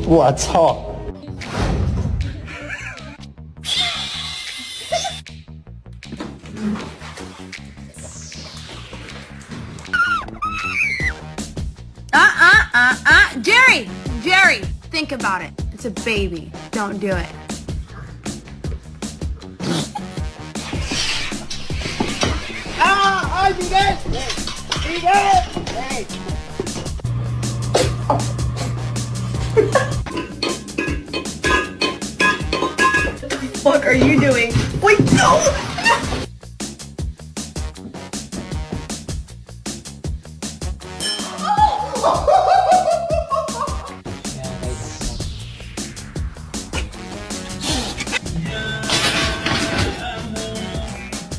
我操！Jerry! Jerry, think about it. It's a baby. Don't do it. Ah! Ay, Miguel! Miguel! Hey!